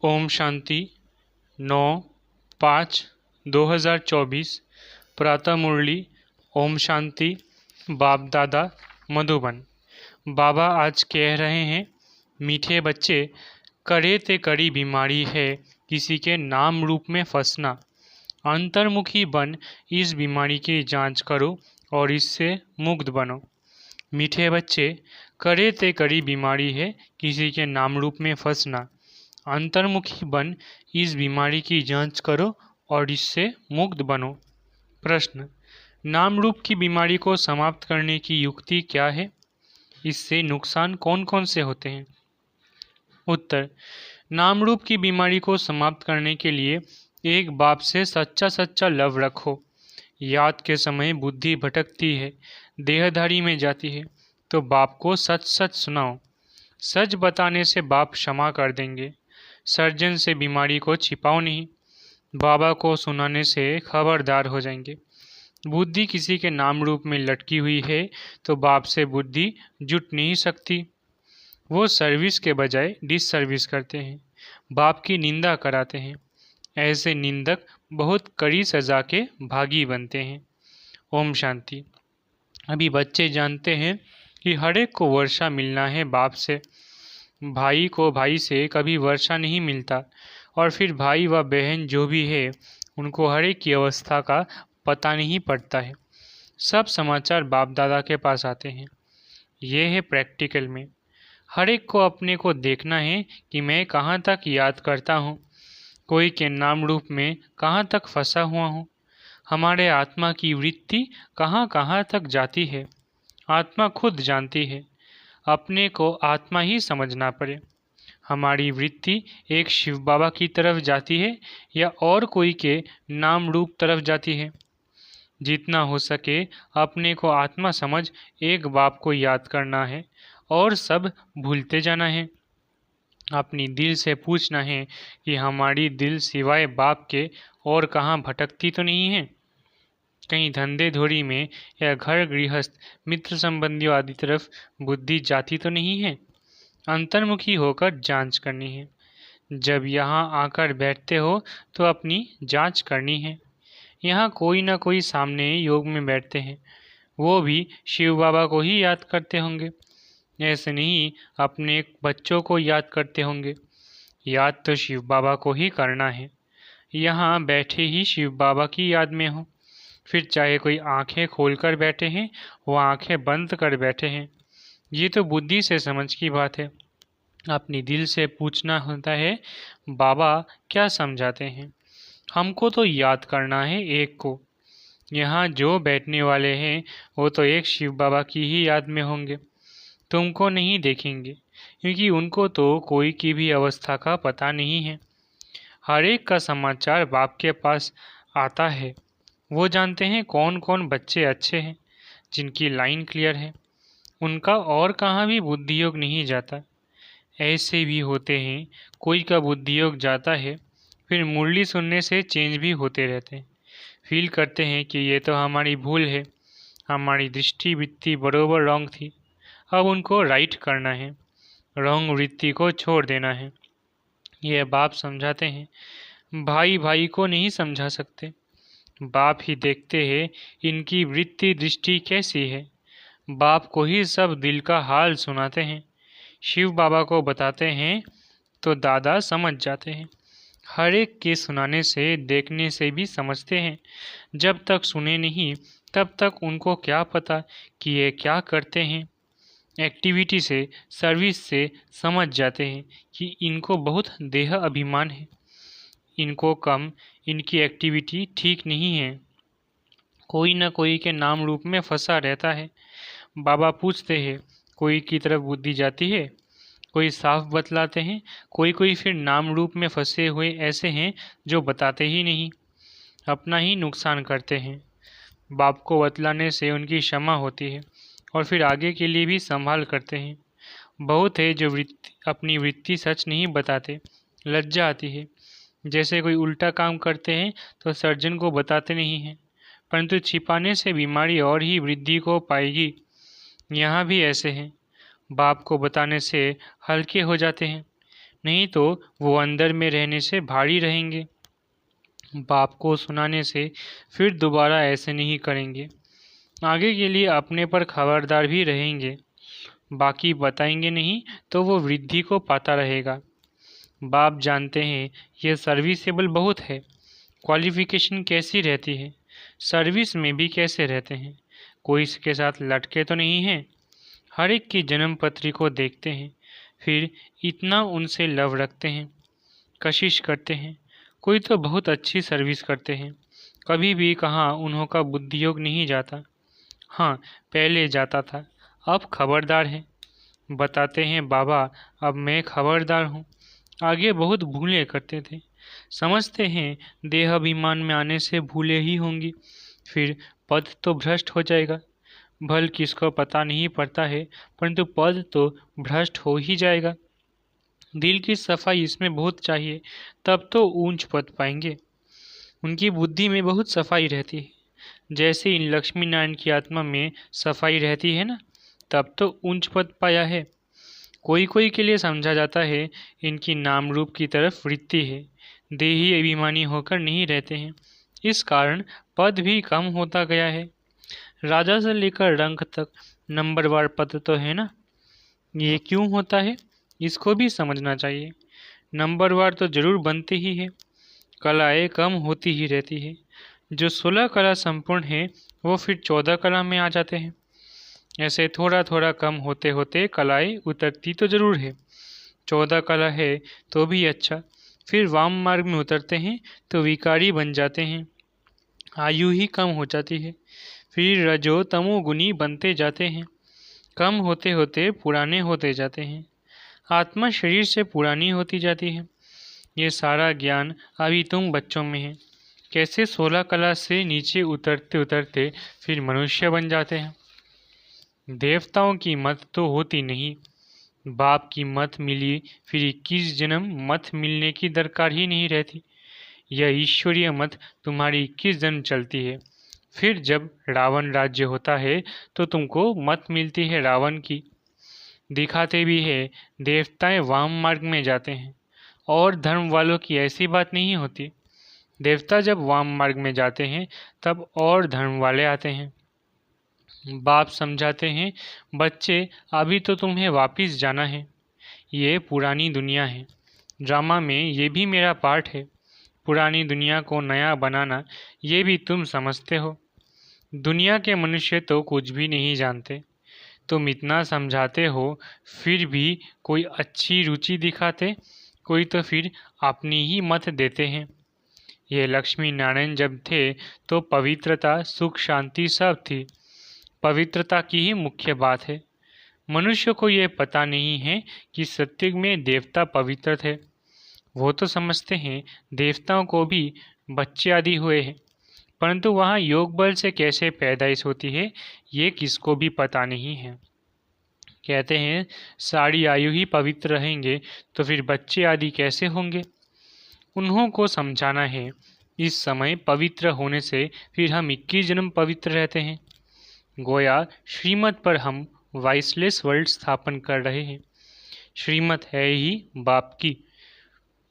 ओम शांति 9/5/2024 प्रातः मुरली। ओम शांति। बाप दादा मधुबन। बाबा आज कह रहे हैं, मीठे बच्चे, कड़े ते कड़ी बीमारी है किसी के नाम रूप में फंसना। अंतर्मुखी बन इस बीमारी की जांच करो और इससे मुक्त बनो। मीठे बच्चे, कड़े ते कड़ी बीमारी है किसी के नाम रूप में फंसना। अंतर्मुखी बन इस बीमारी की जांच करो और इससे मुक्त बनो। प्रश्न: नाम रूप की बीमारी को समाप्त करने की युक्ति क्या है? इससे नुकसान कौन कौन से होते हैं? उत्तर: नाम रूप की बीमारी को समाप्त करने के लिए एक बाप से सच्चा सच्चा लव रखो। याद के समय बुद्धि भटकती है, देहधारी में जाती है, तो बाप को सच सच सुनाओ। सच बताने से बाप क्षमा कर देंगे। सर्जन से बीमारी को छिपाओ नहीं। बाबा को सुनाने से खबरदार हो जाएंगे। बुद्धि किसी के नाम रूप में लटकी हुई है तो बाप से बुद्धि जुट नहीं सकती। वो सर्विस के बजाय डिससर्विस करते हैं, बाप की निंदा कराते हैं। ऐसे निंदक बहुत कड़ी सजा के भागी बनते हैं। ओम शांति। अभी बच्चे जानते हैं कि हर एक को वर्षा मिलना है बाप से। भाई को भाई से कभी वर्षा नहीं मिलता, और फिर भाई व बहन जो भी है उनको हर एक की अवस्था का पता नहीं पड़ता है। सब समाचार बाप दादा के पास आते हैं। ये है प्रैक्टिकल में। हर एक को अपने को देखना है कि मैं कहाँ तक याद करता हूँ, कोई के नाम रूप में कहाँ तक फंसा हुआ हूँ। हमारे आत्मा की वृत्ति कहाँ कहाँ तक जाती है, आत्मा खुद जानती है। अपने को आत्मा ही समझना पड़े। हमारी वृत्ति एक शिव बाबा की तरफ जाती है या और कोई के नाम रूप तरफ जाती है। जितना हो सके अपने को आत्मा समझ एक बाप को याद करना है और सब भूलते जाना है। अपनी दिल से पूछना है कि हमारी दिल सिवाय बाप के और कहाँ भटकती तो नहीं है। कहीं धंधे धोरी में या घर गृहस्थ मित्र संबंधियों आदि तरफ बुद्धि जाती तो नहीं है। अंतर्मुखी होकर जांच करनी है। जब यहाँ आकर बैठते हो तो अपनी जांच करनी है। यहाँ कोई ना कोई सामने योग में बैठते हैं, वो भी शिव बाबा को ही याद करते होंगे। ऐसे नहीं अपने बच्चों को याद करते होंगे। याद तो शिव बाबा को ही करना है। यहाँ बैठे ही शिव बाबा की याद में हो। फिर चाहे कोई आंखें खोलकर बैठे हैं वो आंखें बंद कर बैठे हैं, ये तो बुद्धि से समझ की बात है। अपनी दिल से पूछना होता है, बाबा क्या समझाते हैं? हमको तो याद करना है एक को। यहाँ जो बैठने वाले हैं वो तो एक शिव बाबा की ही याद में होंगे, तुमको नहीं देखेंगे, क्योंकि उनको तो कोई की भी अवस्था का पता नहीं है। हर एक का समाचार बाप के पास आता है। वो जानते हैं कौन कौन बच्चे अच्छे हैं, जिनकी लाइन क्लियर है, उनका और कहाँ भी बुद्धि योग नहीं जाता। ऐसे भी होते हैं कोई का बुद्धि योग जाता है, फिर मुरली सुनने से चेंज भी होते रहते हैं। फील करते हैं कि ये तो हमारी भूल है, हमारी दृष्टि वृत्ति बरोबर रॉन्ग थी, अब उनको राइट करना है, रॉन्ग वृत्ति को छोड़ देना है। यह बाप समझाते हैं। भाई भाई को नहीं समझा सकते, बाप ही देखते हैं इनकी वृत्ति दृष्टि कैसी है। बाप को ही सब दिल का हाल सुनाते हैं। शिव बाबा को बताते हैं तो दादा समझ जाते हैं। हर एक के सुनाने से देखने से भी समझते हैं। जब तक सुने नहीं तब तक उनको क्या पता कि ये क्या करते हैं। एक्टिविटी से, सर्विस से समझ जाते हैं कि इनको बहुत देह अभिमान है, इनको कम, इनकी एक्टिविटी ठीक नहीं है। कोई न कोई के नाम रूप में फंसा रहता है। बाबा पूछते हैं, कोई की तरफ बुद्धि जाती है? कोई साफ बतलाते हैं, कोई फिर नाम रूप में फंसे हुए ऐसे हैं जो बताते ही नहीं, अपना ही नुकसान करते हैं। बाप को बतलाने से उनकी क्षमा होती है और फिर आगे के लिए भी संभाल करते हैं। बहुत है जो अपनी वृत्ति सच नहीं बताते, लज्जा आती है। जैसे कोई उल्टा काम करते हैं तो सर्जन को बताते नहीं हैं, परंतु छिपाने से बीमारी और ही वृद्धि को पाएगी। यहाँ भी ऐसे हैं, बाप को बताने से हल्के हो जाते हैं। नहीं तो वो अंदर में रहने से भारी रहेंगे। बाप को सुनाने से फिर दोबारा ऐसे नहीं करेंगे। आगे के लिए अपने पर खबरदार भी रहेंगे। बाकी बताएंगे नहीं तो वो वृद्धि को पाता रहेगा। बाप जानते हैं ये सर्विसेबल बहुत है। क्वालिफिकेशन कैसी रहती है, सर्विस में भी कैसे रहते हैं, कोई इसके साथ लटके तो नहीं हैं। हर एक की जन्म पत्री को देखते हैं, फिर इतना उनसे लव रखते हैं, कशिश करते हैं। कोई तो बहुत अच्छी सर्विस करते हैं, कभी भी कहाँ उन्हों का बुद्धियोग नहीं जाता। हाँ, पहले जाता था, अब खबरदार है। बताते हैं बाबा, अब मैं खबरदार हूँ। आगे बहुत भूलें करते थे। समझते हैं देह अभिमान में आने से भूले ही होंगी, फिर पद तो भ्रष्ट हो जाएगा। भल किसको पता नहीं पड़ता है, परंतु पद तो भ्रष्ट हो ही जाएगा। दिल की सफाई इसमें बहुत चाहिए, तब तो ऊंच पद पाएंगे। उनकी बुद्धि में बहुत सफाई रहती है, जैसे इन लक्ष्मी नारायण की आत्मा में सफाई रहती है ना, तब तो ऊंच पद पाया है। कोई कोई के लिए समझा जाता है इनकी नाम रूप की तरफ वृत्ति है, देही अभिमानी होकर नहीं रहते हैं, इस कारण पद भी कम होता गया है। राजा से लेकर रंक तक नंबरवार पद तो है ना, ये क्यों होता है इसको भी समझना चाहिए। नंबरवार तो जरूर बनते ही है, कलाएं कम होती ही रहती है। जो 16 कला संपूर्ण है वो फिर 14 कला में आ जाते हैं। ऐसे थोड़ा थोड़ा कम होते होते कलाएं उतरती तो जरूर है। 14 कला है तो भी अच्छा, फिर वाम मार्ग में उतरते हैं तो विकारी बन जाते हैं, आयु ही कम हो जाती है, फिर रजो तमो गुनी बनते जाते हैं, कम होते होते पुराने होते जाते हैं, आत्मा शरीर से पुरानी होती जाती है। ये सारा ज्ञान अभी तुम बच्चों में है, कैसे 16 कला से नीचे उतरते उतरते फिर मनुष्य बन जाते हैं। देवताओं की मत तो होती नहीं, बाप की मत मिली फिर 21 जन्म मत मिलने की दरकार ही नहीं रहती। यह ईश्वरीय मत तुम्हारी 21 जन्म चलती है, फिर जब रावण राज्य होता है तो तुमको मत मिलती है रावण की। दिखाते भी है देवताएं वाम मार्ग में जाते हैं, और धर्म वालों की ऐसी बात नहीं होती। देवता जब वाम मार्ग में जाते हैं तब और धर्म वाले आते हैं। बाप समझाते हैं बच्चे, अभी तो तुम्हें वापिस जाना है, ये पुरानी दुनिया है, ड्रामा में ये भी मेरा पार्ट है। पुरानी दुनिया को नया बनाना ये भी तुम समझते हो। दुनिया के मनुष्य तो कुछ भी नहीं जानते, तुम इतना समझाते हो फिर भी कोई अच्छी रुचि दिखाते, कोई तो फिर अपनी ही मत देते हैं। ये लक्ष्मी नारायण जब थे तो पवित्रता सुख शांति सब थी, पवित्रता की ही मुख्य बात है। मनुष्य को ये पता नहीं है कि सत्युग में देवता पवित्र थे। वो तो समझते हैं देवताओं को भी बच्चे आदि हुए हैं, परंतु वहाँ योग बल से कैसे पैदाइश होती है ये किसको भी पता नहीं है। कहते हैं सारी आयु ही पवित्र रहेंगे तो फिर बच्चे आदि कैसे होंगे। उन्हों को समझाना है इस समय पवित्र होने से फिर हम 21 जन्म पवित्र रहते हैं। गोया श्रीमत पर हम वाइसलेस वर्ल्ड स्थापन कर रहे हैं। श्रीमत है ही बाप की,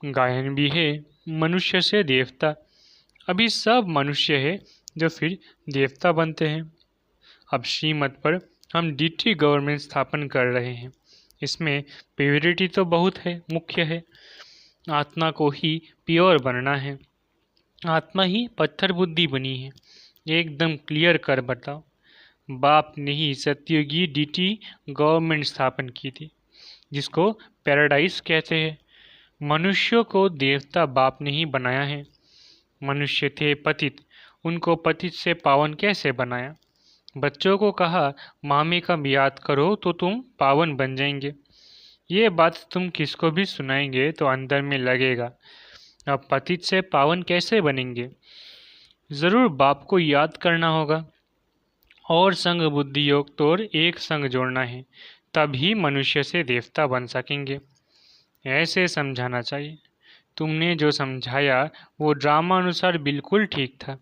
गायन भी है मनुष्य से देवता। अभी सब मनुष्य है जो फिर देवता बनते हैं। अब श्रीमत पर हम डीटी गवर्नमेंट स्थापन कर रहे हैं। इसमें प्योरिटी तो बहुत है, मुख्य है। आत्मा को ही प्योर बनना है। आत्मा ही पत्थर बुद्धि बनी है, एकदम क्लियर कर बताओ। बाप ने ही सत्युगी डीटी गवर्नमेंट स्थापन की थी, जिसको पैराडाइज कहते हैं। मनुष्यों को देवता बाप ने ही बनाया है। मनुष्य थे पतित, उनको पतित से पावन कैसे बनाया। बच्चों को कहा मामे का याद करो तो तुम पावन बन जाएंगे। ये बात तुम किसको भी सुनाएंगे तो अंदर में लगेगा, अब पतित से पावन कैसे बनेंगे। ज़रूर बाप को याद करना होगा और संग बुद्धि योग तोड़ एक संग जोड़ना है, तभी मनुष्य से देवता बन सकेंगे। ऐसे समझाना चाहिए। तुमने जो समझाया वो ड्रामा अनुसार बिल्कुल ठीक था।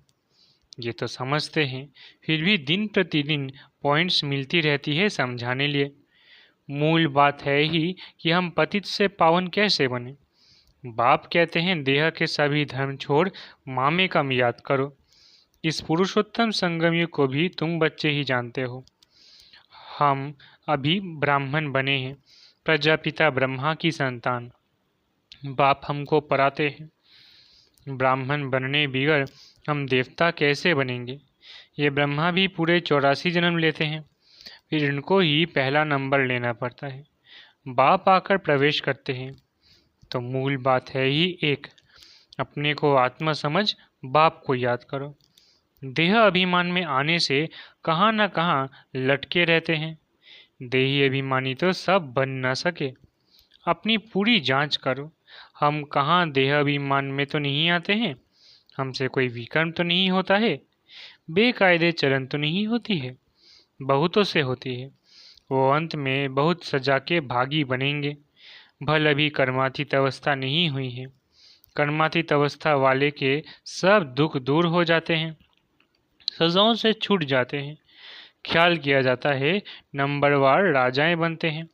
ये तो समझते हैं, फिर भी दिन प्रतिदिन पॉइंट्स मिलती रहती है समझाने लिए। मूल बात है ही कि हम पतित से पावन कैसे बने। बाप कहते हैं देह के सभी धर्म छोड़ मामे कम याद करो। इस पुरुषोत्तम संगम युग को भी तुम बच्चे ही जानते हो। हम अभी ब्राह्मण बने हैं, प्रजापिता ब्रह्मा की संतान। बाप हमको पढ़ाते हैं ब्राह्मण बनने बिगड़ हम देवता कैसे बनेंगे। ये ब्रह्मा भी पूरे 84 जन्म लेते हैं, फिर इनको ही पहला नंबर लेना पड़ता है। बाप आकर प्रवेश करते हैं तो मूल बात है ही एक, अपने को आत्मा समझ बाप को याद करो। देह अभिमान में आने से कहाँ न कहाँ लटके रहते हैं। देही अभिमानी तो सब बन न सके। अपनी पूरी जांच करो, हम कहाँ देह अभिमान में तो नहीं आते हैं। हमसे कोई विकर्म तो नहीं होता है, बेकायदे चलन तो नहीं होती है। बहुतों से होती है। वो अंत में बहुत सजा के भागी बनेंगे। भल अभी कर्मातीत अवस्था नहीं हुई है। कर्मातीत अवस्था वाले के सब दुख दूर हो जाते हैं, सजाओं से छूट जाते हैं। ख्याल किया जाता है नंबरवार राजाएं बनते हैं।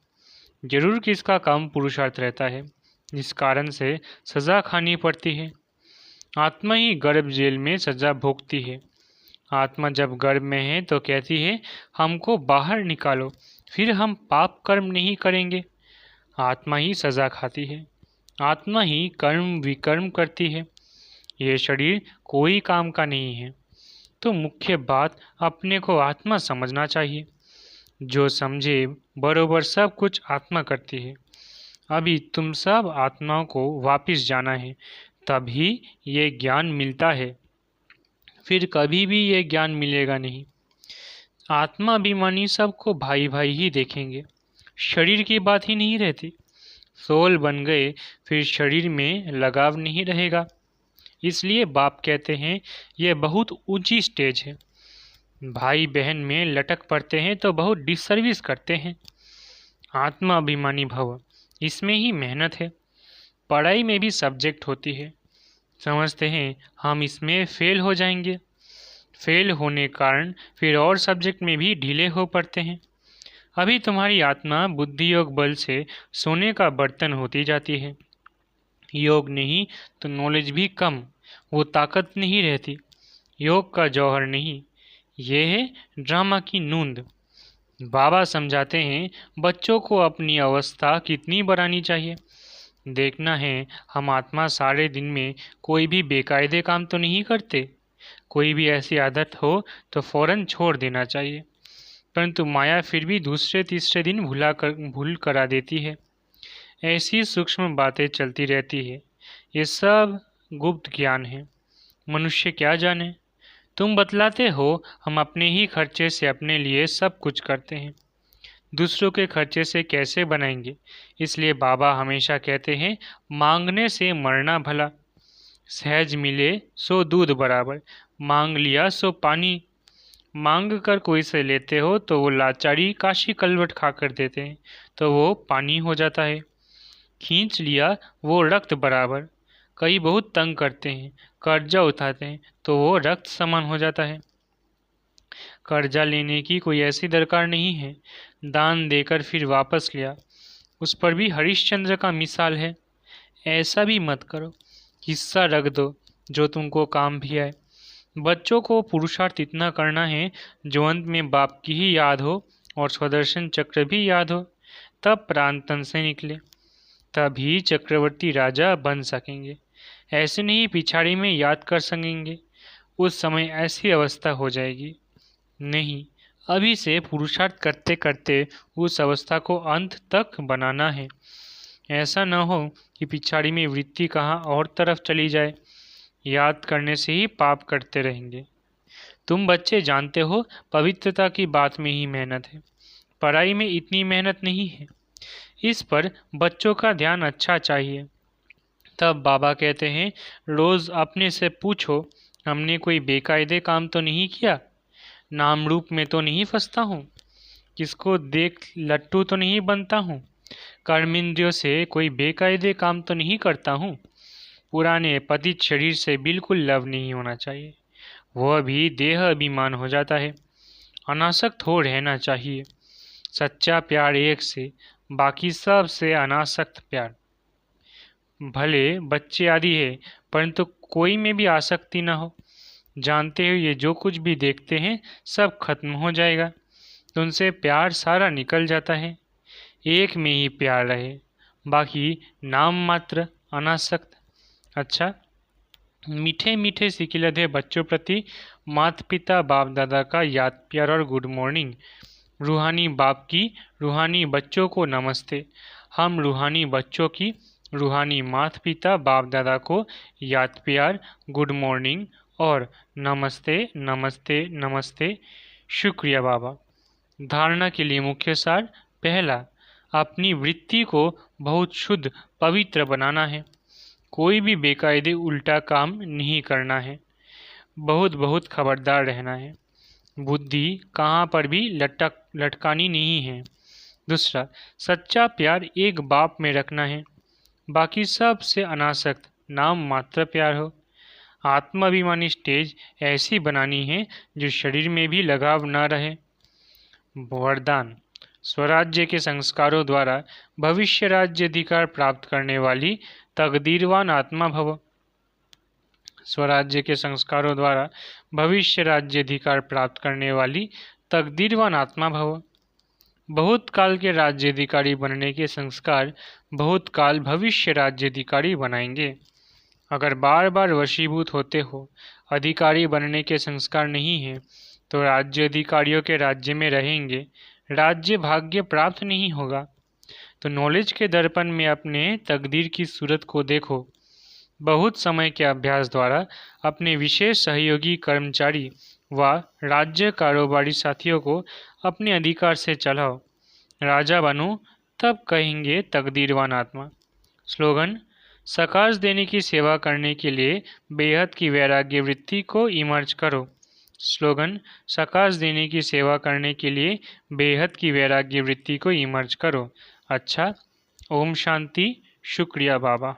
जरूर किसका कम पुरुषार्थ रहता है, इस कारण से सजा खानी पड़ती है। आत्मा ही गर्भ जेल में सजा भोगती है। आत्मा जब गर्भ में है तो कहती है हमको बाहर निकालो, फिर हम पाप कर्म नहीं करेंगे। आत्मा ही सजा खाती है, आत्मा ही कर्म विकर्म करती है। ये शरीर कोई काम का नहीं है। तो मुख्य बात अपने को आत्मा समझना चाहिए। जो समझे बरोबर सब कुछ आत्मा करती है। अभी तुम सब आत्माओं को वापिस जाना है, तभी ये ज्ञान मिलता है, फिर कभी भी ये ज्ञान मिलेगा नहीं। आत्मा अभिमानी सबको भाई भाई ही देखेंगे, शरीर की बात ही नहीं रहती। सोल बन गए फिर शरीर में लगाव नहीं रहेगा। इसलिए बाप कहते हैं यह बहुत ऊंची स्टेज है। भाई बहन में लटक पड़ते हैं तो बहुत डिसर्विस करते हैं। आत्मा अभिमानी भव, इसमें ही मेहनत है। पढ़ाई में भी सब्जेक्ट होती है, समझते हैं हम इसमें फेल हो जाएंगे। फेल होने कारण फिर और सब्जेक्ट में भी ढीले हो पड़ते हैं। अभी तुम्हारी आत्मा बुद्धि योग बल से सोने का बर्तन होती जाती है। योग नहीं तो नॉलेज भी कम, वो ताकत नहीं रहती। योग का जौहर नहीं, ये है ड्रामा की नूंद। बाबा समझाते हैं बच्चों को अपनी अवस्था कितनी बढ़ानी चाहिए। देखना है हम आत्मा सारे दिन में कोई भी बेकायदे काम तो नहीं करते। कोई भी ऐसी आदत हो तो फौरन छोड़ देना चाहिए, परंतु माया फिर भी दूसरे तीसरे दिन भूल करा देती है। ऐसी सूक्ष्म बातें चलती रहती है। ये सब गुप्त ज्ञान है, मनुष्य क्या जाने। तुम बतलाते हो हम अपने ही खर्चे से अपने लिए सब कुछ करते हैं, दूसरों के खर्चे से कैसे बनाएंगे। इसलिए बाबा हमेशा कहते हैं मांगने से मरना भला। सहज मिले सो दूध बराबर, मांग लिया सो पानी। मांग कर कोई से लेते हो तो वो लाचारी काशी कलवट खा कर देते हैं तो वो पानी हो जाता है। खींच लिया वो रक्त बराबर। कई बहुत तंग करते हैं, कर्जा उठाते हैं तो वो रक्त समान हो जाता है। कर्जा लेने की कोई ऐसी दरकार नहीं है, दान देकर फिर वापस लिया, उस पर भी हरिश्चंद्र का मिसाल है। ऐसा भी मत करो, हिस्सा रख दो जो तुमको काम भी आए। बच्चों को पुरुषार्थ इतना करना है जो अंत में बाप की ही याद हो और स्वदर्शन चक्र भी याद हो, तब प्राण तन से निकले, तभी चक्रवर्ती राजा बन सकेंगे। ऐसे नहीं पिछाड़ी में याद कर सकेंगे, उस समय ऐसी अवस्था हो जाएगी। नहीं, अभी से पुरुषार्थ करते करते उस अवस्था को अंत तक बनाना है। ऐसा न हो कि पिछाड़ी में वृत्ति कहाँ और तरफ चली जाए। याद करने से ही पाप करते रहेंगे। तुम बच्चे जानते हो पवित्रता की बात में ही मेहनत है, पढ़ाई में इतनी मेहनत नहीं है। इस पर बच्चों का ध्यान अच्छा चाहिए। तब बाबा कहते हैं रोज़ अपने से पूछो हमने कोई बेकायदे काम तो नहीं किया, नाम रूप में तो नहीं फंसता हूँ, किसको देख लट्टू तो नहीं बनता हूँ, कर्मेंद्रियों से कोई बेकायदे काम तो नहीं करता हूँ। पुराने पतित शरीर से बिल्कुल लव नहीं होना चाहिए, वह भी देह अभिमान हो जाता है। अनासक्त हो रहना चाहिए। सच्चा प्यार एक से, बाकी सब से अनासक्त प्यार। भले बच्चे आदि है परंतु कोई में भी आसक्ति न हो। जानते हो ये जो कुछ भी देखते हैं सब खत्म हो जाएगा, तो उनसे प्यार सारा निकल जाता है। एक में ही प्यार रहे, बाकी नाम मात्र अनासक्त। अच्छा, मीठे मीठे सिकिलधे बच्चों प्रति माता पिता बाप दादा का याद प्यार और गुड मॉर्निंग। रूहानी बाप की रूहानी बच्चों को नमस्ते। हम रूहानी बच्चों की रूहानी माता पिता बाप दादा को याद प्यार, गुड मॉर्निंग और नमस्ते नमस्ते नमस्ते। शुक्रिया बाबा। धारणा के लिए मुख्य सार। पहला, अपनी वृत्ति को बहुत शुद्ध पवित्र बनाना है। कोई भी बेकायदे उल्टा काम नहीं करना है। बहुत बहुत खबरदार रहना है। बुद्धि कहाँ पर भी लटकानी नहीं है। दूसरा, सच्चा प्यार एक बाप में रखना है, बाकी सब से अनासक्त नाम मात्र प्यार हो। आत्माभिमानी स्टेज ऐसी बनानी है जो शरीर में भी लगाव न रहे। वरदान, स्वराज्य के संस्कारों द्वारा भविष्य राज्य अधिकार प्राप्त करने वाली तकदीरवान आत्मा भव। स्वराज्य के संस्कारों द्वारा भविष्य राज्य अधिकार प्राप्त करने वाली तकदीरवान आत्मा भव। बहुत काल के राज्य अधिकारी बनने के संस्कार बहुत काल भविष्य राज्य अधिकारी बनाएंगे। अगर बार बार वशीभूत होते हो, अधिकारी बनने के संस्कार नहीं है, तो राज्य अधिकारियों के राज्य में रहेंगे, राज्य भाग्य प्राप्त नहीं होगा। तो नॉलेज के दर्पण में अपने तकदीर की सूरत को देखो। बहुत समय के अभ्यास द्वारा अपने विशेष सहयोगी कर्मचारी व राज्य कारोबारी साथियों को अपने अधिकार से चलाओ। राजा बनो तब कहेंगे तकदीरवान आत्मा। स्लोगन, सकाश देने की सेवा करने के लिए बेहद की वैराग्य वृत्ति को इमर्ज करो। स्लोगन, सकाश देने की सेवा करने के लिए बेहद की वैराग्य वृत्ति को इमर्ज करो। अच्छा, ओम शांति। शुक्रिया बाबा।